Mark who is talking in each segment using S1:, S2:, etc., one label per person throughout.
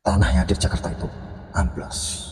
S1: tanah yang ada di Jakarta itu amblas.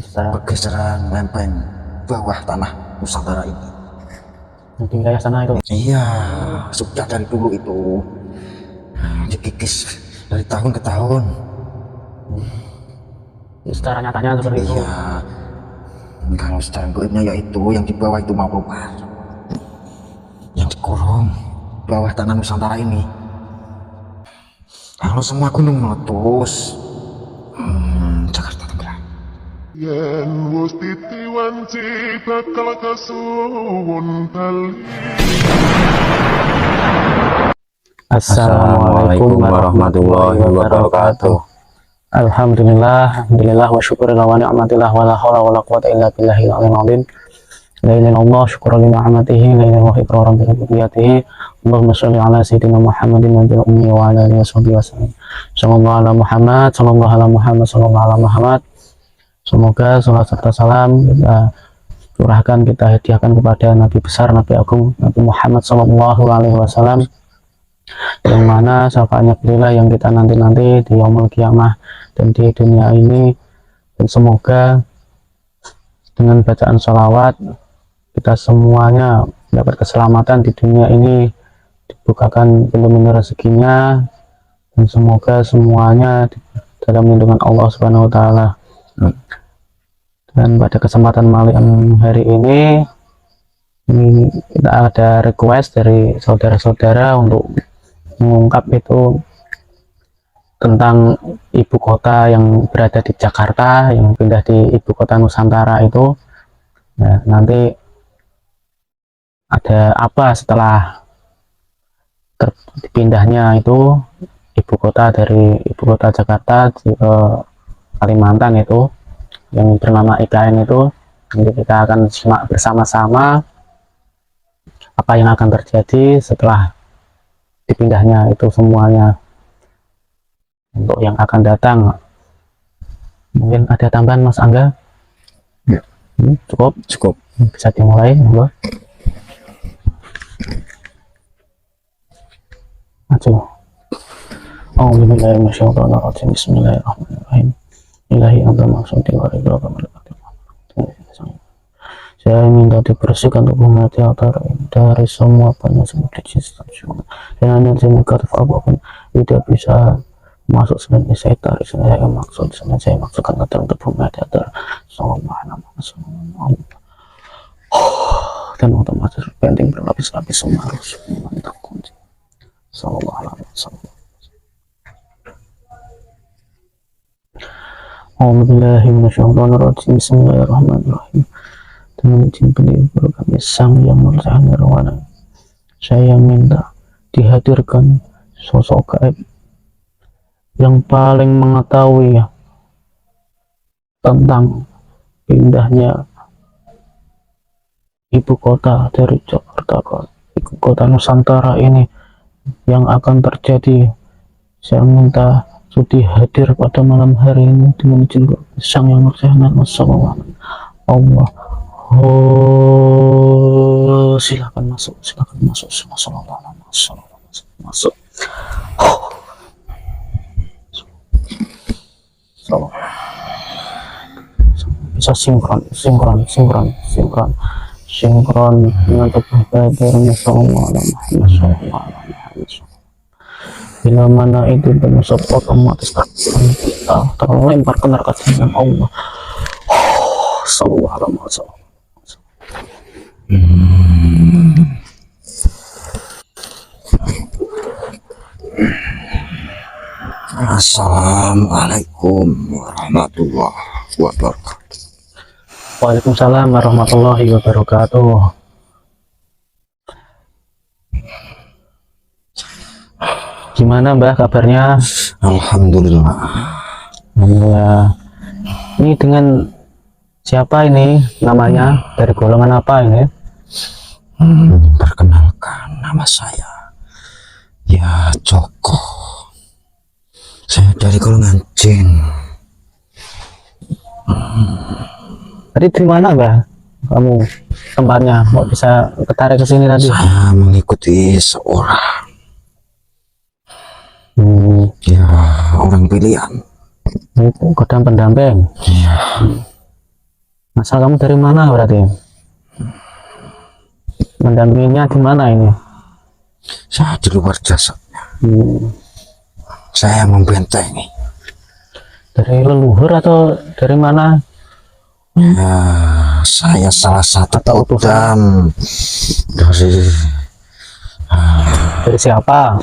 S2: Secara
S1: Pergeseran lempeng bawah tanah Nusantara ini.
S2: di wilayah sana itu.
S1: Iya, sudah dari dulu itu dikikis dari tahun ke tahun.
S2: Secara nyatanya seperti itu.
S1: Iya, kalau secara goibnya yaitu yang di bawah itu mau keluar, yang dikurung bawah tanah Nusantara ini. Kalau semua gunung meletus, Jakarta tenggelam.
S3: Yen wis titiwanci bakal kasuwun bali.
S2: Assalamualaikum warahmatullahi wabarakatuh. Alhamdulillah wa syukurillah wa ni'matillah wa la hawla wa la quwwata illa billahil aliyyil azim. La ilaha illallah syukuran li ni'matihi la ilaha iqraran bi rububiyyatihi. Allahumma shalli ala sayyidina Muhammadin nabiyil ummi wa ala alihi washabihi wasallam. Sallallahu ala Muhammad, sallallahu ala Muhammad, sallallahu ala Muhammad. Semoga salat serta salam kita curahkan, kita hadiahkan kepada Nabi besar, Nabi agung, Nabi Muhammad sallallahu alaihi wasallam, yang mana syafaatnya beliau yang kita nanti-nanti di yaumul kiamah dan di dunia ini. Dan semoga dengan bacaan sholawat kita semuanya mendapat keselamatan di dunia ini, dibukakan pintu-pintu rezekinya, dan semoga semuanya dalam lindungan Allah Subhanahu wa taala. Dan pada kesempatan malam hari ini kita ada request dari saudara-saudara untuk mengungkap itu tentang ibu kota yang berada di Jakarta, yang pindah di ibu kota Nusantara itu. Nah, nanti ada apa setelah dipindahnya itu ibu kota dari ibu kota Jakarta ke Kalimantan itu, yang bernama IKN itu. Nanti kita akan simak bersama-sama apa yang akan terjadi setelah dipindahnya itu semuanya untuk yang akan datang. Mungkin ada tambahan Mas Angga?
S1: Ya.
S2: Cukup bisa dimulai. Maju. Bismillahirrahmanirrahim. Bismillahirrahmanirrahim. Ilahi anta maksudi wa ridha kamalati. Saya minta dibersihkan tubuh hati dari semua penyakit dan hanya negatif apapun tidak bisa masuk sebenarnya saya tarik saya maksud saya maksudkan ke dalam tubuh hati dan otomatis penting berlapis-lapis semua harus mantap kunci. Sallallahu alaihi wasallam. Bismillahirrahmanirrahim. Dengan izin penghibur kami Sang Yang Maha Nirwana, saya minta dihadirkan sosok gaib yang paling mengetahui tentang pindahnya ibu kota dari Jakarta ke ibu kota Nusantara ini yang akan terjadi. Saya minta sudi hadir pada malam hari ini dengan izin Sang Yang Maha Nirwana. Allah. Oh, silakan masuk, masuk. Bisa sinkron dengan tubuh badannya. Bila mana itu berusaha otomatis terlempar ke neraka dengan Allah. Sallallahu alaihi wasallam.
S1: Assalamualaikum warahmatullahi wabarakatuh.
S2: Waalaikumsalam warahmatullahi wabarakatuh. Gimana Mbah kabarnya?
S1: Alhamdulillah.
S2: Alhamdulillah. Ini dengan siapa ini namanya? Dari golongan apa ini?
S1: Perkenalkan, nama saya ya Joko. Saya dari golongan jin.
S2: Tadi di mana Mbah? Kamu tempatnya kok bisa ketarik ke sini tadi?
S1: Saya mengikuti seorang Ya, orang pilihan.
S2: Itu kodam pendamping.
S1: Iya.
S2: Asal kamu dari mana berarti? Mendampinginya di mana ini?
S1: Saya di luar jasadnya.
S2: Hmm.
S1: Saya membentengi.
S2: Dari leluhur atau dari mana?
S1: Ya, saya salah satu
S2: Atau
S1: kodam dari
S2: Dari siapa?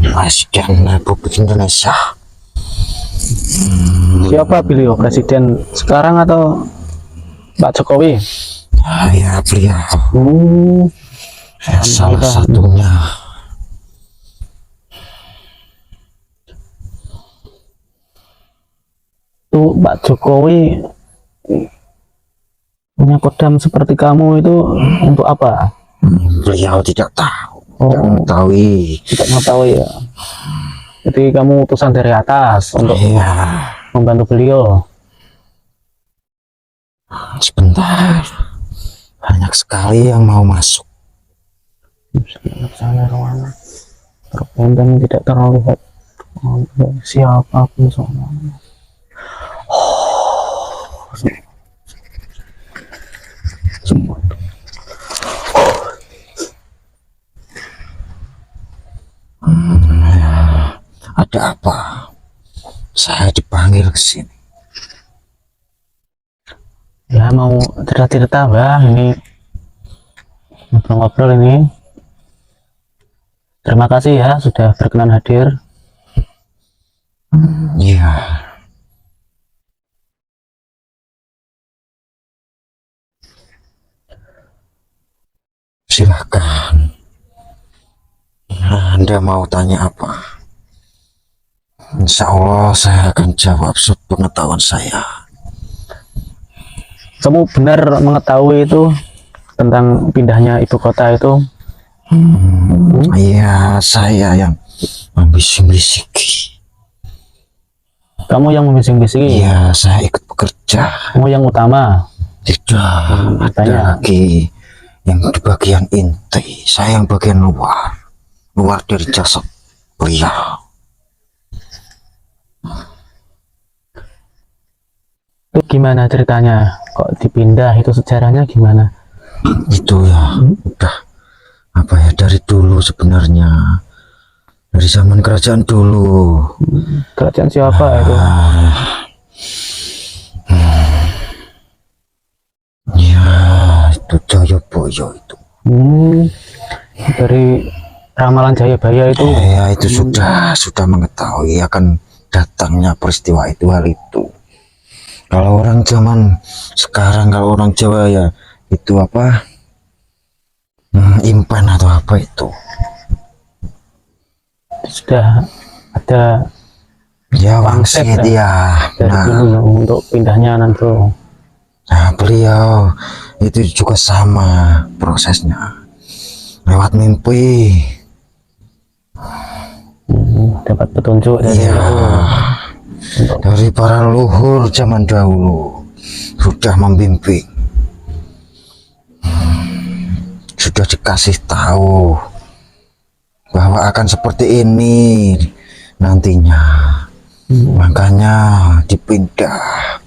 S1: Presiden Republik Indonesia.
S2: Siapa beliau? Presiden sekarang atau Pak Jokowi?
S1: Ya, beliau. Saya salah
S2: Alhamdulillah.
S1: satunya.
S2: Itu Pak Jokowi punya kodam seperti kamu itu untuk apa?
S1: Beliau tidak tahu.
S2: Oh.
S1: Tidak mengetahui.
S2: Tidak mengetahui ya. Jadi kamu utusan dari atas untuk
S1: Iya.
S2: membantu beliau.
S1: Sebentar. Banyak sekali yang mau masuk.
S2: Sana ruangan terbentang tidak terlihat siapapun soalnya. Semua.
S1: Ada apa? Saya dipanggil ke sini.
S2: Ya mau cerita-cerita Mbak, ini ngobrol-ngobrol ini. Terima kasih ya sudah berkenan hadir.
S1: Iya. Silakan. Anda mau tanya apa? Insya Allah saya akan jawab sepengetahuan saya.
S2: Kamu benar mengetahui itu tentang pindahnya ibu kota itu?
S1: Iya, saya yang membisik-bisiki.
S2: Kamu yang membisik-bisiki?
S1: Iya, saya ikut bekerja.
S2: Kamu yang utama?
S1: Tidak, ada
S2: tanya.
S1: lagi yang di bagian inti. Saya yang bagian luar. Luar dari jasad beliau.
S2: Itu gimana ceritanya? Kok dipindah, itu sejarahnya gimana?
S1: Itu ya, udah apa ya, dari dulu sebenarnya. Dari zaman kerajaan dulu.
S2: Kerajaan siapa itu?
S1: Ya, itu Joyoboyo itu.
S2: Dari ramalan Jayabaya itu.
S1: Ya, itu sudah mengetahui akan datangnya peristiwa itu, hal itu. Kalau orang zaman sekarang, kalau orang Jawa ya itu apa, impan atau apa itu.
S2: Sudah ada
S1: Ya, wangsit ya.
S2: dari dulu untuk pindahnya nanti.
S1: Nah, beliau itu juga sama prosesnya. Lewat mimpi.
S2: Dapat petunjuk dari
S1: Iya. Dari para leluhur zaman dahulu sudah membimbing, sudah dikasih tahu bahwa akan seperti ini nantinya, makanya dipindah.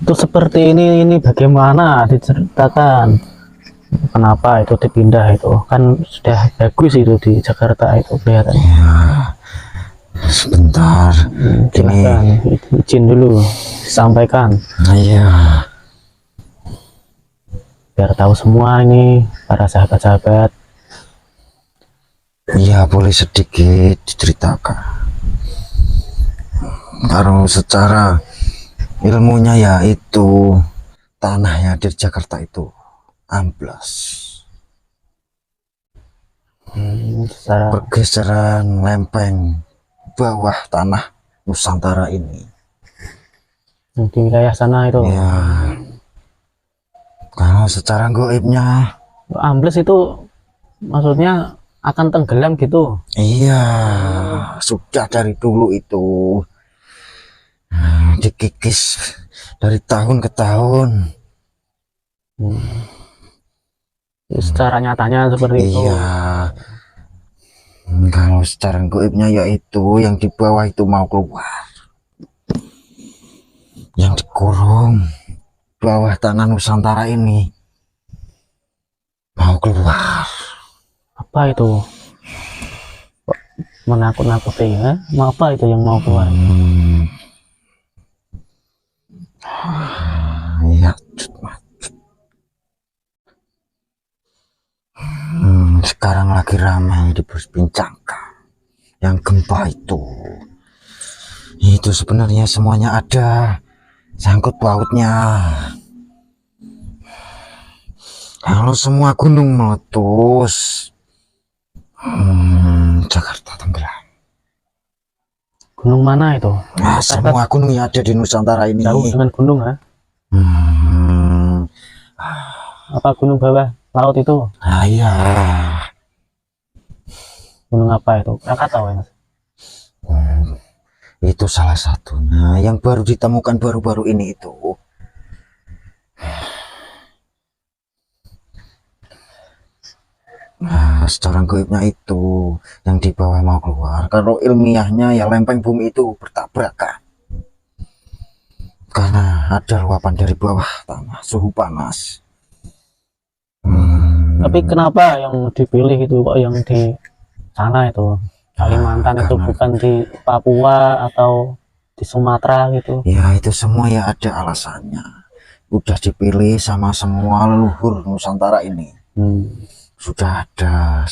S2: Itu seperti ini bagaimana diceritakan? Kenapa itu dipindah itu? Kan sudah bagus itu di Jakarta itu kelihatan.
S1: Ya, sebentar,
S2: Silakan izin dulu disampaikan
S1: iya.
S2: biar tahu semua ini para sahabat-sahabat.
S1: Iya, boleh sedikit diceritakan. Kalau secara ilmunya ya itu tanahnya di Jakarta itu amblas.
S2: Secara
S1: Pergeseran lempeng bawah tanah Nusantara ini.
S2: di wilayah sana itu.
S1: Ya, kalau secara goibnya,
S2: Ambles itu maksudnya akan tenggelam gitu.
S1: iya, sudah dari dulu itu. Dikikis dari tahun ke tahun.
S2: Secara nyatanya seperti itu.
S1: Iya. Kalau secara goibnya yaitu yang di bawah itu mau keluar, yang dikurung bawah tanah Nusantara ini mau keluar.
S2: Apa itu? Kok menakut-nakuti ya? Mau apa itu yang mau keluar?
S1: Ya, sekarang lagi ramai diperbincangkan yang gempa itu sebenarnya semuanya ada sangkut pautnya. Kalau semua gunung meletus, Jakarta tenggelam.
S2: Gunung mana itu?
S1: Nah, semua gunung yang ada di Nusantara ini.
S2: Jauh dengan gunung ya? Apa gunung bawah laut itu?
S1: Ah, iya.
S2: Gunung apa itu? Krakatau ya, Mas?
S1: Itu salah satunya yang baru ditemukan baru-baru ini itu. Nah, secara goibnya itu yang di bawah mau keluar. Kalau ilmiahnya ya lempeng bumi itu bertabrakan. Karena ada luapan dari bawah tanah, suhu panas.
S2: Tapi kenapa yang dipilih itu kok yang di sana itu? Kalimantan itu
S1: karena-
S2: bukan di Papua atau di Sumatera gitu?
S1: Ya itu semua ya ada alasannya. Udah dipilih sama semua leluhur Nusantara ini. Sudah ada.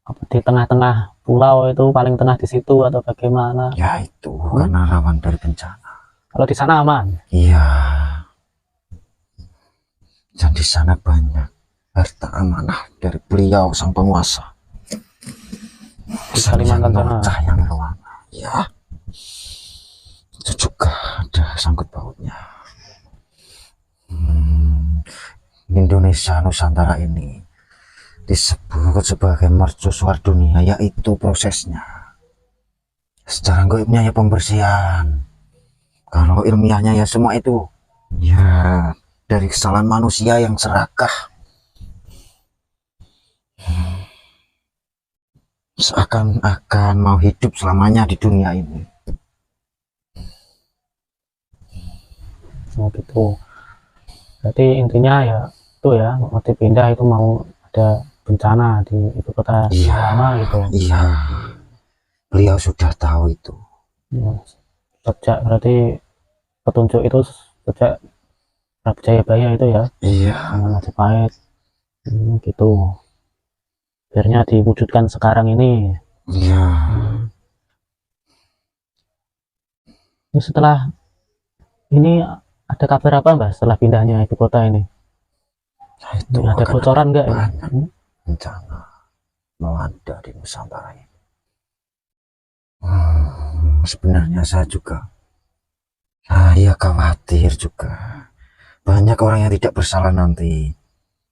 S2: Apa di tengah-tengah pulau itu, paling tengah di situ atau bagaimana?
S1: Ya itu karena rawan dari bencana.
S2: Kalau di sana aman?
S1: Iya. Dan di sana banyak harta amanah dari beliau sang penguasa.
S2: Di Kalimantan sana.
S1: Yang Rawana. Ya. Itu juga ada sangkut pautnya. Indonesia Nusantara ini disebut sebagai mercusuar dunia, yaitu prosesnya. Secara goibnya ya pembersihan. Kalau ilmiahnya ya semua itu ya dari kesalahan manusia yang serakah. Seakan-akan mau hidup selamanya di dunia ini.
S2: Oh gitu. Berarti intinya ya itu ya, motif pindah itu mau ada bencana di ibu kota lama gitu.
S1: Iya. Beliau sudah tahu itu.
S2: Ya, sejak berarti petunjuk itu sejak Prabu Jayabaya itu ya,
S1: Iya.
S2: dengan Majapahit. Gitu. Akhirnya diwujudkan sekarang ini.
S1: Iya.
S2: Ini setelah ini ada kabar apa Mbak setelah pindahnya ibu kota ini?
S1: Nah, itu
S2: Ada
S1: akan
S2: bocoran nggak ya?
S1: banyak bencana melanda di Nusantara ini. Sebenarnya saya khawatir juga banyak orang yang tidak bersalah nanti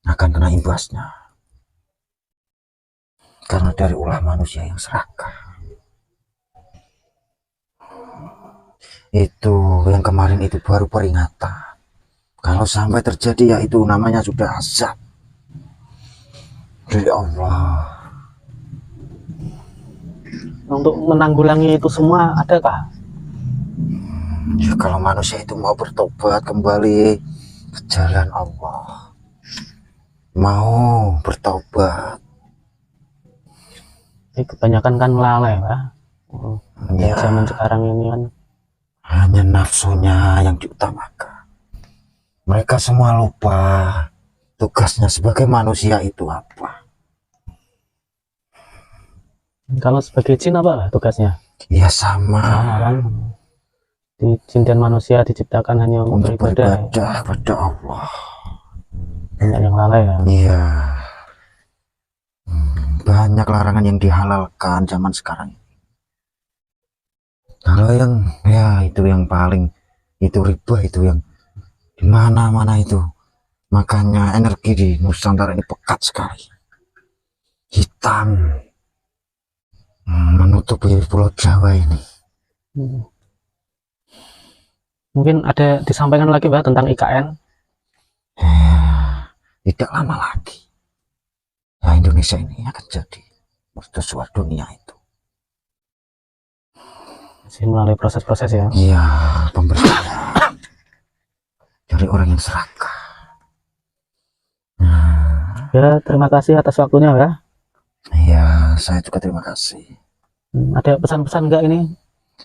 S1: akan kena imbasnya karena dari ulah manusia yang serakah. Itu yang kemarin itu baru peringatan. Kalau sampai terjadi ya itu namanya sudah azab dari Allah.
S2: Untuk menanggulangi itu semua adakah?
S1: Ya, kalau manusia itu mau bertobat kembali ke jalan Allah, mau bertobat,
S2: Kebanyakan kan lalai Pak.
S1: ya,
S2: Zaman sekarang ini kan
S1: hanya nafsunya yang diutamakan. Mereka semua lupa tugasnya sebagai manusia itu apa.
S2: kalau sebagai jin apa tugasnya?
S1: Ya sama,
S2: Kan? Di jin dan manusia diciptakan hanya untuk
S1: untuk
S2: beribadah.
S1: beribadah kepada Allah.
S2: Banyak yang lalai ya.
S1: Iya. Banyak larangan yang dihalalkan zaman sekarang. Kalau yang ya itu yang paling itu riba itu yang di mana-mana itu. Makanya energi di Nusantara ini pekat sekali. Hitam. Menutupi Pulau Jawa ini.
S2: Mungkin ada disampaikan lagi Mbak tentang IKN?
S1: Ya, tidak lama lagi ya Indonesia ini akan jadi mercusuar dunia itu.
S2: Masih melalui proses-proses ya.
S1: Iya, pembersihan dari orang yang serakah. Nah,
S2: Ya, terima kasih atas waktunya ya.
S1: iya, saya juga terima kasih.
S2: Ada pesan-pesan enggak ini?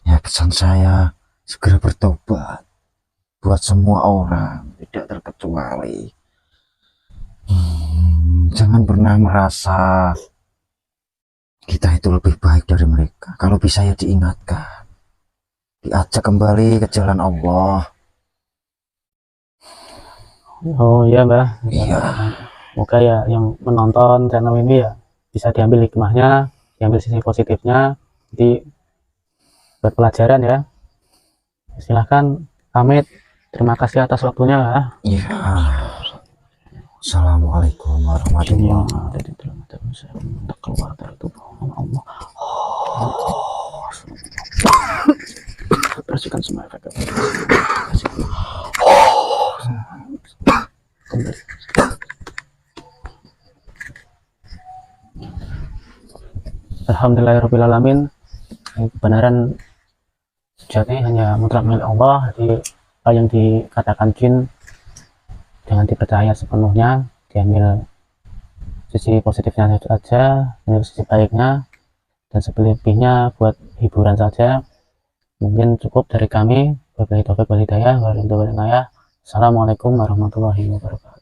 S1: Ya, pesan saya segera bertobat buat semua orang, tidak terkecuali. Jangan pernah merasa kita itu lebih baik dari mereka. Kalau bisa ya diingatkan, diajak kembali ke jalan Allah.
S2: Oh iya Mbah.
S1: Iya,
S2: Semoga ya yang menonton channel ini ya bisa diambil hikmahnya, diambil sisi positifnya, jadi buat pelajaran ya. Silahkan pamit. Terima kasih atas waktunya ya.
S1: iya. Assalamualaikum warahmatullahi
S2: Untuk keluar dari tubuh Allah. Bersihkan semua efek. Alhamdulillahirrahmanirrahim. Kebenaran sejati hanya mutlak milik Allah. Jadi apa yang dikatakan jin jangan dipercaya sepenuhnya, diambil sisi positifnya saja, ambil sisi baiknya, dan selebihnya buat hiburan saja. Mungkin cukup dari kami. Wabillahi taufiq wal hidayah. Assalamualaikum warahmatullahi wabarakatuh.